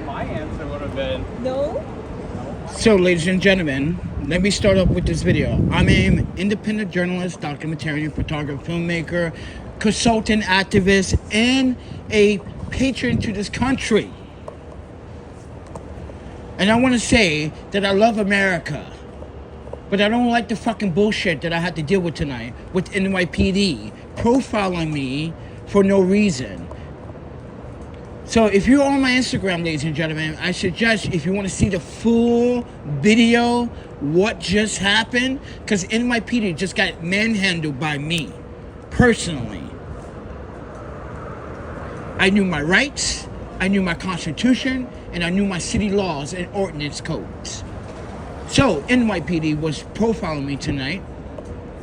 My answer would have been No? So, ladies and gentlemen, let me start off with this video. I'm an independent journalist, documentarian, photographer, filmmaker, consultant, activist, and a patron to this country. And I want to say that I love America, but I don't like the fucking bullshit that I had to deal with tonight with NYPD profiling me for no reason. So if you're on my Instagram, ladies and gentlemen, I suggest if you want to see the full video, what just happened, because NYPD just got manhandled by me, personally. I knew my rights, I knew my constitution, and I knew my city laws and ordinance codes. So NYPD was profiling me tonight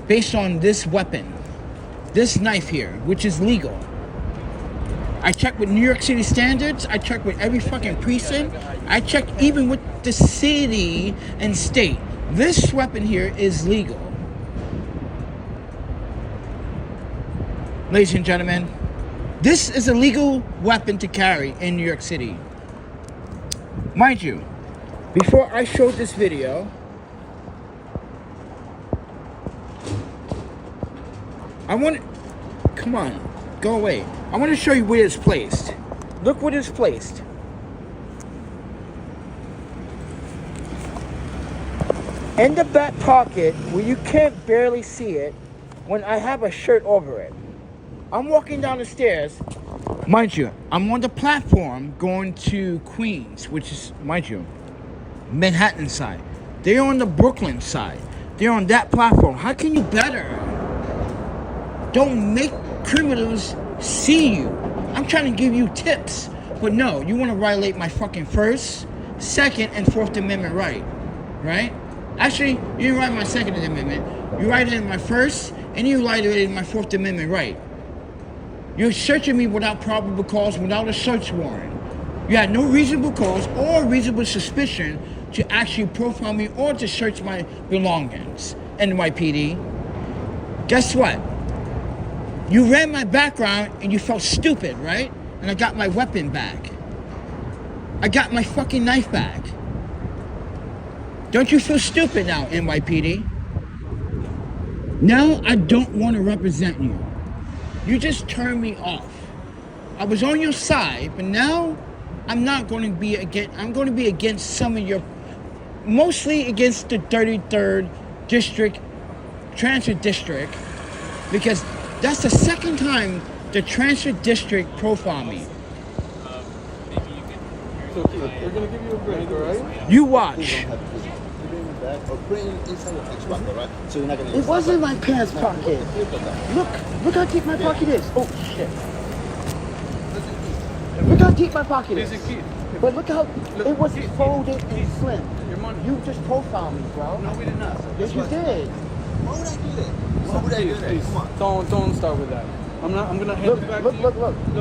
based on this weapon, this knife here, which is legal. I checked with New York City standards. I checked with every fucking precinct. I checked even with the city and state. This weapon here is legal. Ladies and gentlemen, this is a legal weapon to carry in New York City. Mind you, before I showed this video, come on, go away. I want to show you where it's placed. Look where it's placed. In the back pocket, where you can't barely see it, when I have a shirt over it. I'm walking down the stairs. Mind you, I'm on the platform going to Queens, which is, mind you, Manhattan side. They're on the Brooklyn side. They're on that platform. How can you better? Don't make criminals see you. I'm trying to give you tips, but no, you want to violate my fucking First, Second, and Fourth Amendment right? Actually, you didn't write my Second Amendment. You write it in my First, and you write it in my Fourth Amendment right. You're searching me without probable cause, without a search warrant. You had no reasonable cause or reasonable suspicion to actually profile me or to search my belongings. NYPD. Guess what? You ran my background and you felt stupid, right? And I got my weapon back. I got my fucking knife back. Don't you feel stupid now, NYPD? Now I don't want to represent you. You just turned me off. I was on your side, but now I'm not going to be against, I'm going to be against some of your, mostly against the 33rd District, Transit District, because that's the second time the Transit District profiled me. so we're gonna give you a break, alright? You watch. So you're not gonna It wasn't my pants pocket. Look how deep my pocket is. Oh shit. Look how deep my pocket is. But look how it was folded and slim. Your money. You just profiled me, bro. No, we did not. Yes, you did. Why would I do that? Why would I do that? Please, Come on. don't start with that. I'm gonna hand this back to you.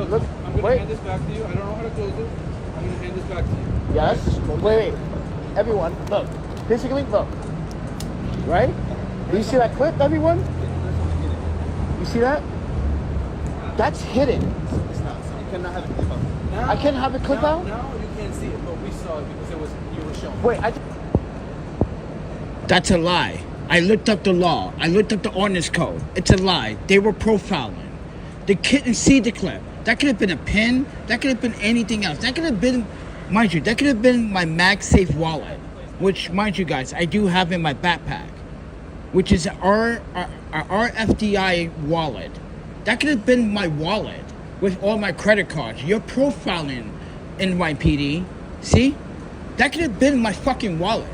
Look. I'm gonna Wait. hand this back to you. I don't know how to close it. I'm gonna hand this back to you. Yes. Wait. Everyone, look. Physically, look. Right? Do you see that clip, everyone? You see that? That's hidden. It's not. You cannot have it clip out. Now, I can't have it clip out? Now you can't see it, but we saw it because you were shown. Wait, That's a lie. I looked up the law. I looked up the ordinance code. It's a lie. They were profiling. They couldn't see the clip. That could have been a pen. That could have been anything else. That could have been, mind you, that could have been my MagSafe wallet, which, mind you guys, I do have in my backpack, which is our RFDI wallet. That could have been my wallet with all my credit cards. You're profiling NYPD. See? That could have been my fucking wallet.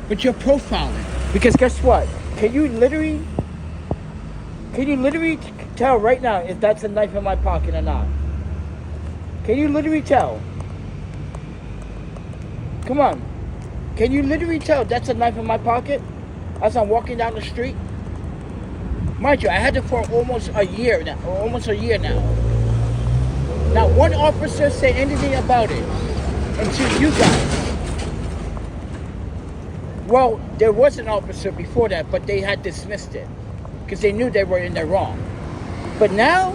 But you're profiling. Because guess what? Can you literally tell right now if that's a knife in my pocket or not? Can you literally tell? Come on. Can you literally tell that's a knife in my pocket as I'm walking down the street? Mind you, I had it for almost a year now. Not one officer said anything about it until you guys. Well, there was an officer before that, but they had dismissed it because they knew they were in the wrong. But now,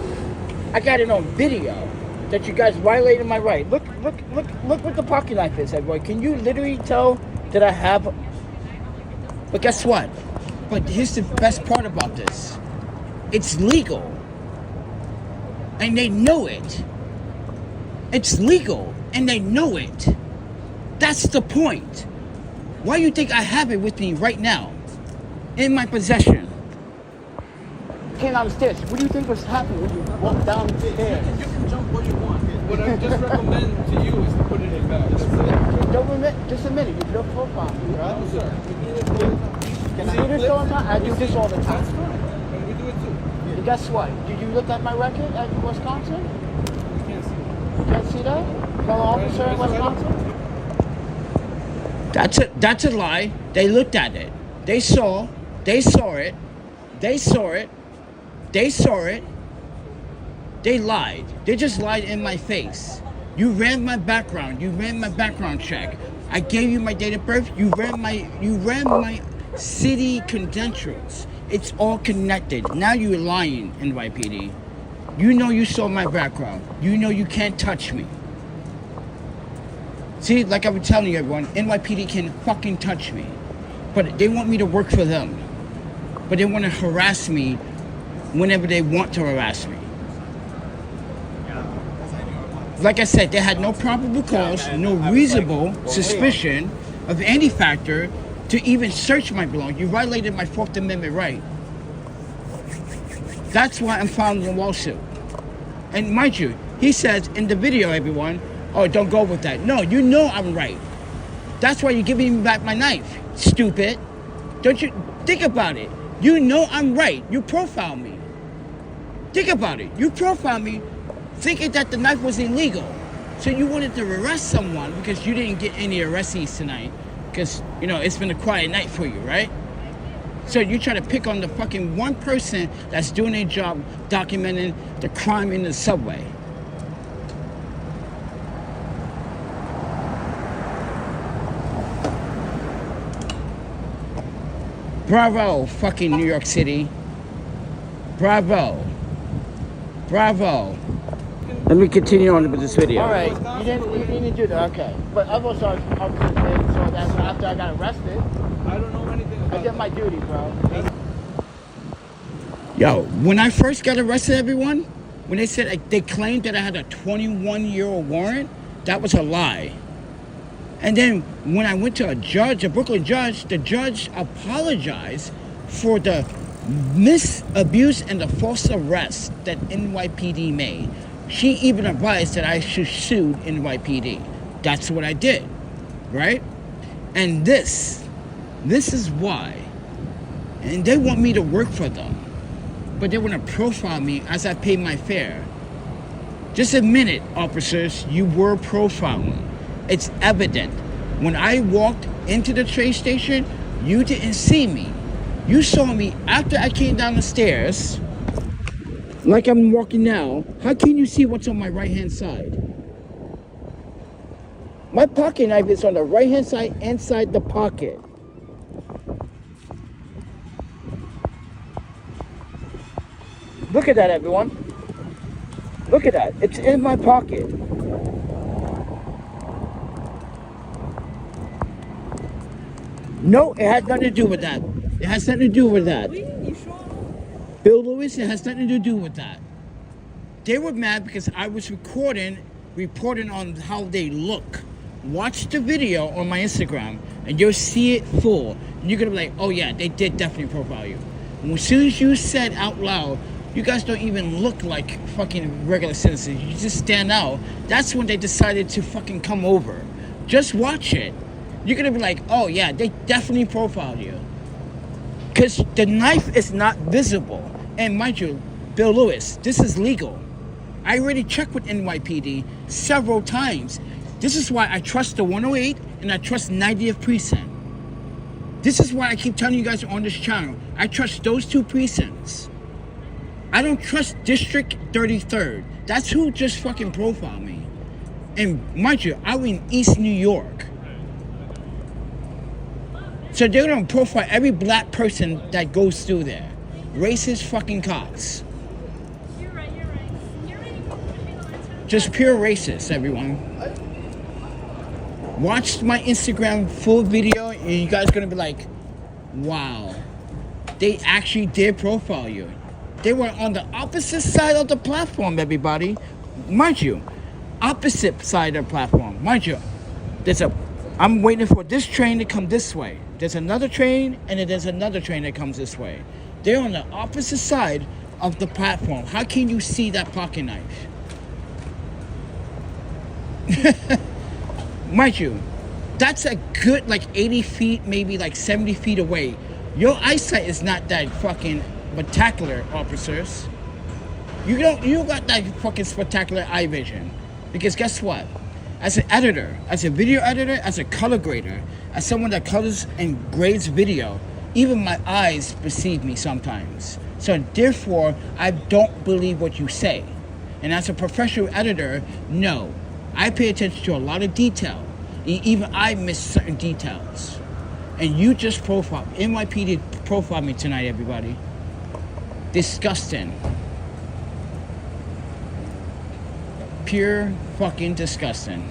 I got it on video that you guys violated my right. Look look what the pocket knife is, everyone. Can you literally tell that I have? But guess what? But here's the best part about this. It's legal. And they know it. It's legal. And they know it. That's the point. Why do you think I have it with me right now? In my possession. Came down the stairs. What do you think was happening when you walked down the stairs? You can jump where you want. What I just recommend to you is to put it in back. That's it. Don't admit, just a minute. You built profile, right? No, sir. Can I do this all the time? I do this all the That's time. fine. And we do it too. And guess what? Did you look at my record at Wisconsin? You can't see. You can't see that? Fellow officer in Wisconsin? That's a lie. They looked at it. They saw it. They saw it. They saw it. They lied. They just lied in my face. You ran my background. You ran my background check. I gave you my date of birth. You ran my city credentials. It's all connected. Now you're lying, NYPD. You know you saw my background. You know you can't touch me. See, like I was telling you, everyone, NYPD can fucking touch me. But they want me to work for them. But they want to harass me whenever they want to harass me. Like I said, they had no probable cause, no reasonable suspicion of any factor to even search my belongings. You violated my Fourth Amendment right. That's why I'm filing a lawsuit. And mind you, he says in the video, everyone, oh, don't go with that. No, you know I'm right. That's why you're giving me back my knife, stupid. Don't you think about it? You know I'm right. You profile me. Think about it. You profile me thinking that the knife was illegal. So you wanted to arrest someone because you didn't get any arrestees tonight. Because, you know, it's been a quiet night for you, right? So you try to pick on the fucking one person that's doing their job documenting the crime in the subway. Bravo, fucking New York City. Bravo. Bravo. Let me continue on with this video. All right, you didn't do that, okay. But I was on so that's after I got arrested. I don't know anything about I did my duty, bro. Yo, when I first got arrested, everyone, when they said they claimed that I had a 21-year-old warrant, that was a lie. And then when I went to a judge, a Brooklyn judge, the judge apologized for the misabuse and the false arrest that NYPD made. She even advised that I should sue NYPD. That's what I did, right? And this is why. And they want me to work for them. But they want to profile me as I pay my fare. Just admit it, officers, you were profiling. It's evident. When I walked into the train station, you didn't see me. You saw me after I came down the stairs, like I'm walking now. How can you see what's on my right-hand side? My pocket knife is on the right-hand side inside the pocket. Look at that, everyone. Look at that. It's in my pocket. No, it has nothing to do with that. It has nothing to do with that. You sure? Bill Lewis, it has nothing to do with that. They were mad because I was reporting on how they look. Watch the video on my Instagram and you'll see it full. And you're gonna be like, oh yeah, they did definitely profile you. And as soon as you said out loud, you guys don't even look like fucking regular citizens. You just stand out. That's when they decided to fucking come over. Just watch it. You're gonna be like, oh yeah, they definitely profiled you. Because the knife is not visible. And mind you, Bill Lewis, this is legal. I already checked with NYPD several times. This is why I trust the 108 and I trust 90th Precinct. This is why I keep telling you guys on this channel, I trust those two precincts. I don't trust District 33rd. That's who just fucking profiled me. And mind you, I'm in East New York. So they're gonna profile every black person that goes through there. Racist fucking cops. You're right. You're right. You're right. Just pure racist, everyone. Watch my Instagram full video, and you guys are gonna be like, wow, they actually did profile you. They were on the opposite side of the platform, everybody. Mind you, opposite side of the platform. Mind you, I'm waiting for this train to come this way. There's another train, and then there's another train that comes this way. They're on the opposite side of the platform. How can you see that pocket knife? Mind you, that's a good like 80 feet, maybe like 70 feet away. Your eyesight is not that fucking spectacular, officers. You got that fucking spectacular eye vision. Because guess what? As an editor, as a video editor, as a color grader, as someone that colors and grades video, even my eyes deceive me sometimes. So therefore, I don't believe what you say. And as a professional editor, no. I pay attention to a lot of detail. Even I miss certain details. And you just profiled, NYPD profiled me tonight, everybody. Disgusting. Pure fucking disgusting.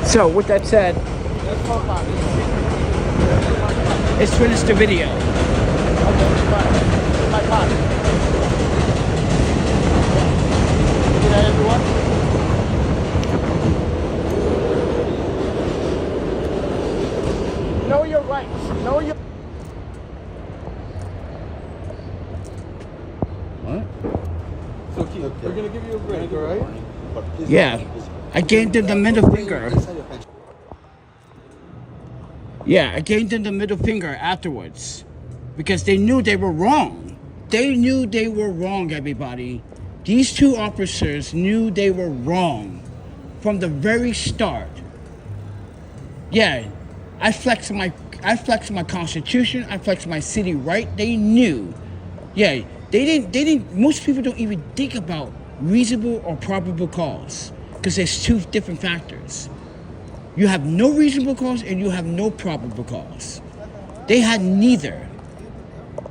So, with that said, let's finish the video. My pocket. Look at that, everyone. Know your rights. Know your... What? So Keith, we're gonna give you a break, alright? Yeah. I gave them the middle finger. Yeah, I gave them the middle finger afterwards. Because they knew they were wrong. They knew they were wrong, everybody. These two officers knew they were wrong from the very start. Yeah, I flexed my constitution, I flexed my city right. They knew. Yeah, they didn't most people don't even think about reasonable or probable cause. Because there's two different factors. You have no reasonable cause and you have no probable cause. They had neither.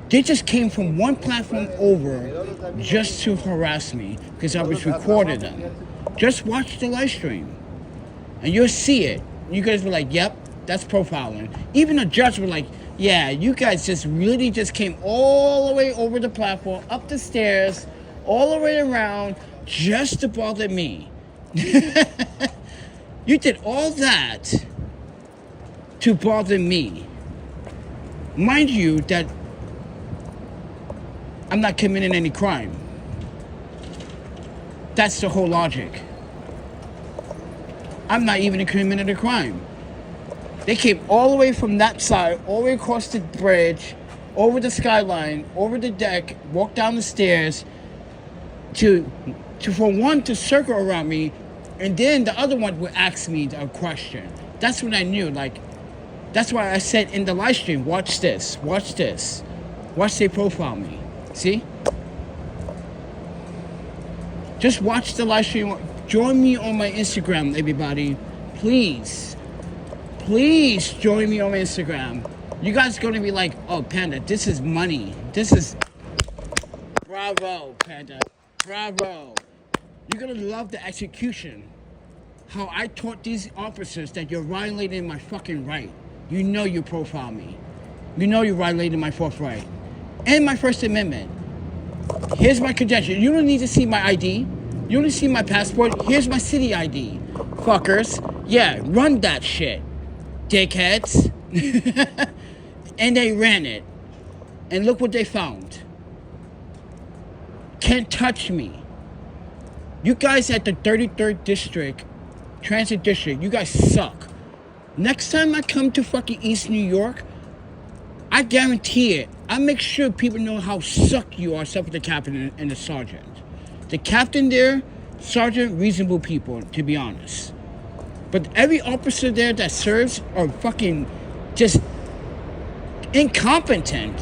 They just came from one platform over just to harass me because I was recording them. Just watch the live stream and you'll see it. You guys were like, yep, that's profiling. Even the judge were like, yeah, you guys just really just came all the way over the platform, up the stairs, all the way around just to bother me. You did all that to bother me. Mind you that I'm not committing any crime. That's the whole logic. I'm not even committing a crime. They came all the way from that side, all the way across the bridge, over the skyline, over the deck, walked down the stairs to for one to circle around me, and then the other one would ask me a question. That's when I knew, like, that's why I said in the live stream, watch this, watch this. Watch they profile me. See? Just watch the live stream. Join me on my Instagram, everybody. Please. Please join me on my Instagram. You guys are going to be like, oh, Panda, this is money. This is... Bravo, Panda. Bravo. You're going to love the execution. How I taught these officers that you're violating my fucking right. You know you profile me. You know you're violating my fourth right. And my First Amendment. Here's my credential. You don't need to see my ID. You don't need to see my passport. Here's my city ID. Fuckers. Yeah, run that shit. Dickheads. And they ran it. And look what they found. Can't touch me. You guys at the 33rd District, Transit District, you guys suck. Next time I come to fucking East New York, I guarantee it. I make sure people know how suck you are, except for the captain and the sergeant. The captain there, sergeant, reasonable people, to be honest. But every officer there that serves are fucking just incompetent.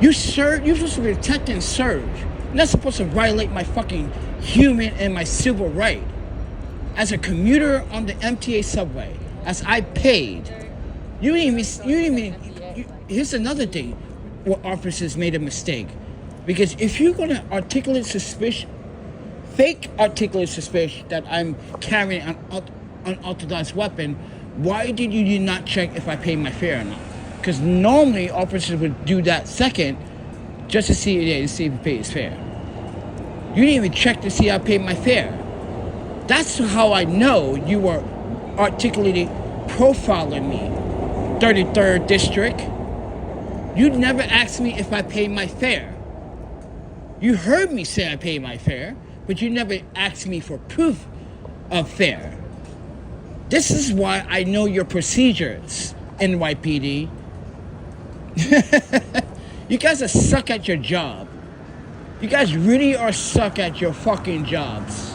You're supposed to protect and serve. You're not supposed to violate my fucking human and my civil right. As a commuter on the MTA subway, as I paid, here's another thing. what officers made a mistake. Because if you're going to articulate suspicion, fake articulate suspicion that I'm carrying an unauthorized weapon, why did you not check if I paid my fare or not? Because normally officers would do that second just to see if he paid his fare. You didn't even check to see I paid my fare. That's how I know you were articulating, profiling me. 33rd District. You never asked me if I paid my fare. You heard me say I paid my fare, but you never asked me for proof of fare. This is why I know your procedures, NYPD. You guys are suck at your job. You guys really are suck at your fucking jobs.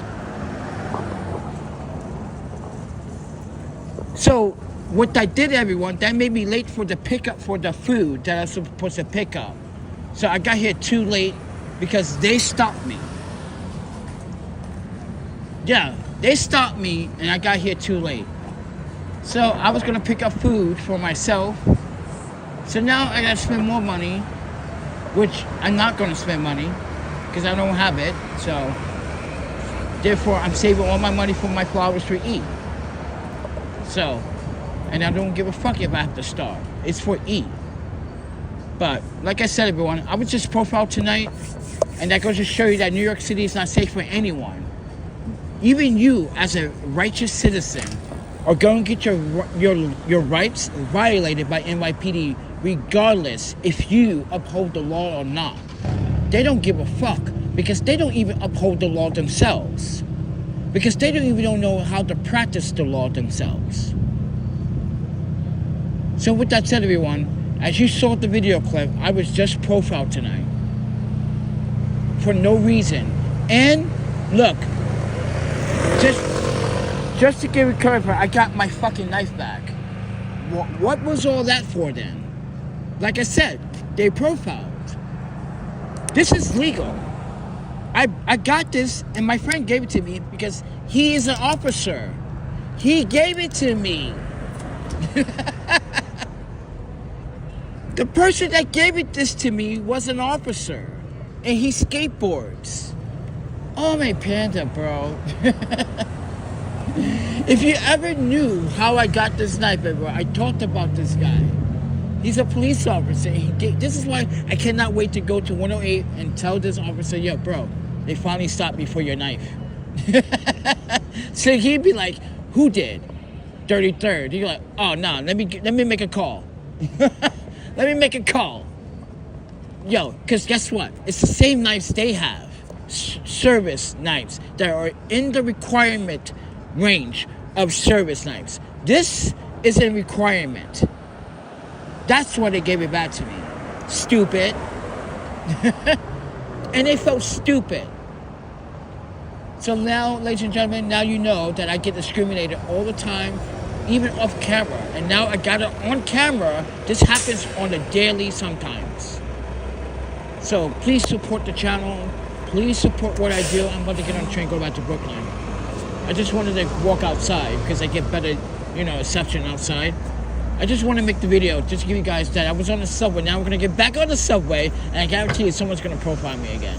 So, what I did, everyone, that made me late for the pickup for the food that I was supposed to pick up. So I got here too late because they stopped me. Yeah, they stopped me and I got here too late. So I was gonna pick up food for myself. So now I gotta spend more money, which I'm not gonna spend money because I don't have it. So therefore I'm saving all my money for my flowers to eat. So, and I don't give a fuck if I have to starve. It's for eat. But like I said, everyone, I was just profiled tonight, and that goes to show you that New York City is not safe for anyone. Even you, as a righteous citizen, are going to get your rights violated by NYPD, regardless if you uphold the law or not. They don't give a fuck because they don't even uphold the law themselves. Because they don't even know how to practice the law themselves. So with that said, everyone, as you saw the video clip, I was just profiled tonight. For no reason. And, look, just to give it clarify, I got my fucking knife back. What was all that for then? Like I said, they profiled. This is legal. I got this, and my friend gave it to me because he is an officer. He gave it to me. The person that gave this to me was an officer, and he skateboards. Oh, my panda, bro. If you ever knew how I got this knife, bro, I talked about this guy. He's a police officer. This is why I cannot wait to go to 108 and tell this officer, yo, bro, they finally stopped me for your knife. So he'd be like, who did? 33rd. He'd be like, oh, no, let me make a call. Let me make a call. Yo, because guess what? It's the same knives they have. Service knives that are in the requirement range of service knives. This is a requirement. That's why they gave it back to me. Stupid. And they felt stupid. So now, ladies and gentlemen, now you know that I get discriminated all the time, even off camera. And now I got it on camera. This happens on a daily sometimes. So please support the channel. Please support what I do. I'm about to get on the train, go back to Brooklyn. I just wanted to walk outside because I get better, reception outside. I just want to make the video just to give you guys that I was on the subway. Now we're going to get back on the subway, and I guarantee you someone's going to profile me again.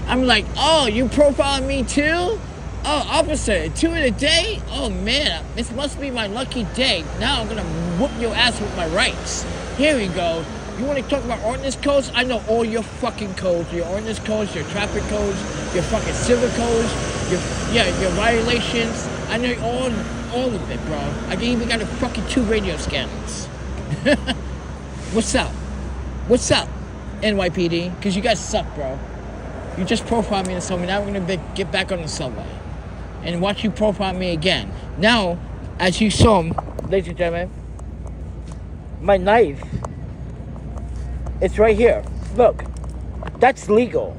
I'm like, oh, you profiling me too? Oh, officer, 2 in a day? Oh, man, this must be my lucky day. Now I'm going to whoop your ass with my rights. Here we go. You want to talk about ordinance codes? I know all your fucking codes. Your ordinance codes, your traffic codes, your fucking civil codes, your violations. I know all of it, bro. I even got a fucking 2 radio scanners. What's up? What's up, NYPD? Because you guys suck, bro. You just profiled me in the subway. Now we're going to get back on the subway and watch you profile me again. Now, as you saw, ladies and gentlemen, my knife, it's right here. Look, that's legal.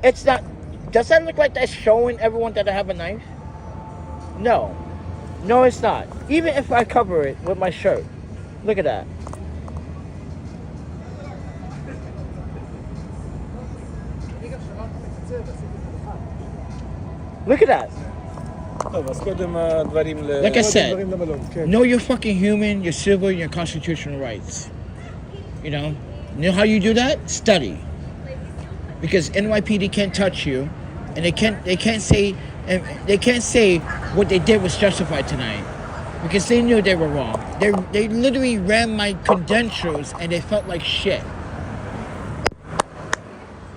It's not. Does that look like that's showing everyone that I have a knife? No. No, it's not. Even if I cover it with my shirt. Look at that. Look at that. טוב, אז קודם הדברים Like I said, דברים למלון, כן. know you're fucking human, you're civil, and your constitutional rights. You know how you do that? Study. Because NYPD can't touch you, and they can't say what they did was justified tonight, because they knew they were wrong. They literally ran my credentials, and they felt like shit.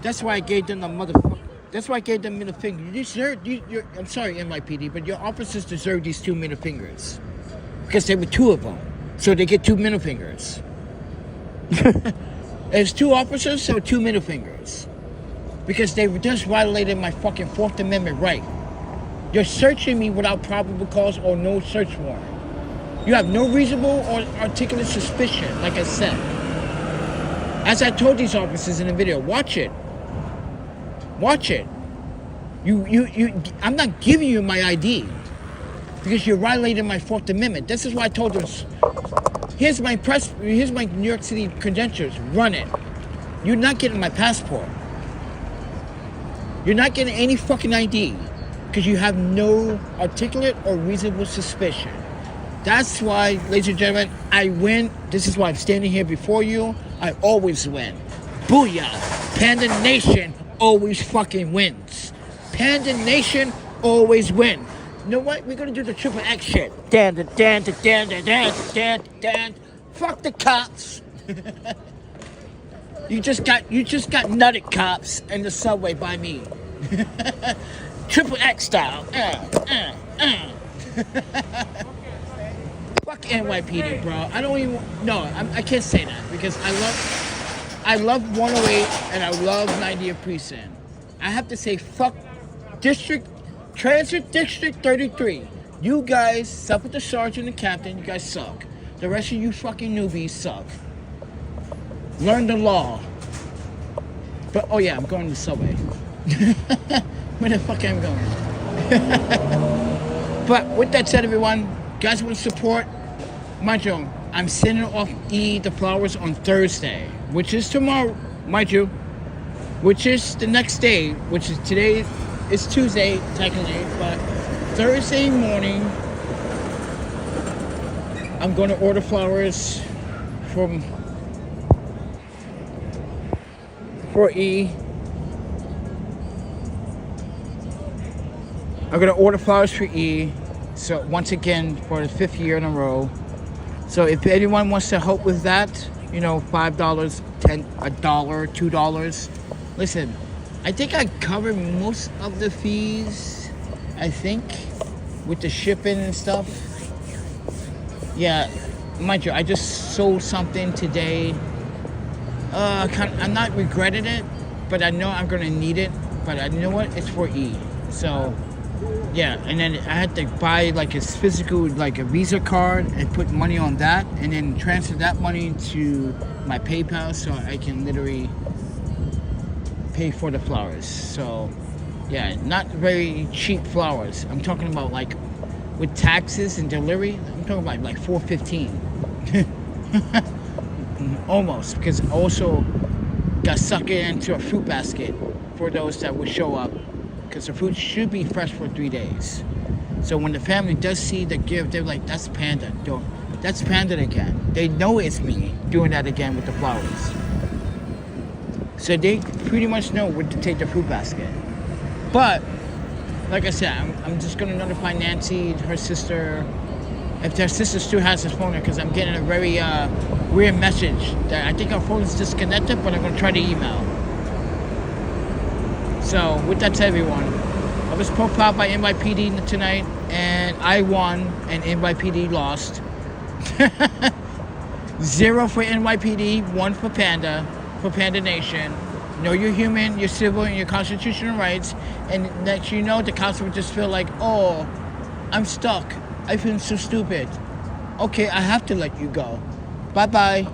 That's why I gave them the motherfucker. That's why I gave them middle finger. I'm sorry, NYPD, but your officers deserve these 2 middle fingers. Because there were 2 of them. So they get 2 middle fingers. There's 2 officers, so 2 middle fingers. Because they just violated my fucking 4th Amendment right. You're searching me without probable cause or no search warrant. You have no reasonable or articulate suspicion, like I said. As I told these officers in the video, watch it. Watch it. I'm not giving you my ID because you're violating my 4th Amendment. This is why I told them, here's my New York City credentials, run it. You're not getting my passport. You're not getting any fucking ID because you have no articulate or reasonable suspicion. That's why, ladies and gentlemen, I win. This is why I'm standing here before you. I always win. Booyah. Panda Nation always fucking wins. Panda Nation always win. You know what? We're gonna do the triple X shit. Dan. Fuck the cops. You just got nutted cops in the subway by me. Triple X style. Fuck NYPD, bro. I don't even. No, I can't say that because I love 108 and I love 90th Precinct. I have to say fuck Transit District 33. You guys, suck with the sergeant and captain, you guys suck. The rest of you fucking newbies suck. Learn the law. But, oh yeah, I'm going to the subway. Where the fuck am I going? But with that said, everyone, guys want to support, mind you, I'm sending off the flowers on Thursday, which is tomorrow, mind you, which is the next day, which is today. It's Tuesday, technically, but Thursday morning, I'm going to order flowers for E. I'm going to order flowers for E. So once again, for the 5th year in a row. So if anyone wants to help with that, $5, $10, $1, $2. Listen, I think I covered most of the fees, I think, with the shipping and stuff. Yeah, mind you, I just sold something today. I'm not regretting it, but I know I'm gonna need it. But you know what? It's for E. So, yeah, and then I had to buy like a physical, like a Visa card and put money on that, and then transfer that money to my PayPal so I can literally pay for the flowers. So yeah, not very cheap flowers. I'm talking about like with taxes and delivery, I'm talking about like $4.15. Almost, because I also got sucked into a fruit basket for those that would show up, because the fruit should be fresh for 3 days. So when the family does see the gift, they're like, that's Panda. That's Panda again. They know it's me doing that again with the flowers. So they pretty much know where to take the fruit basket. But, like I said, I'm just going to notify Nancy, her sister, if their sister still has his phone, because I'm getting a very weird message that I think our phone is disconnected, but I'm going to try to email. So, with that said, everyone, I was profiled by NYPD tonight, and I won, and NYPD lost. 0 for NYPD, 1 for Panda Nation. Know you're human, you're civil, and your constitutional rights, and that the cops would just feel like, oh, I'm stuck. I feel so stupid. Okay, I have to let you go. Bye-bye.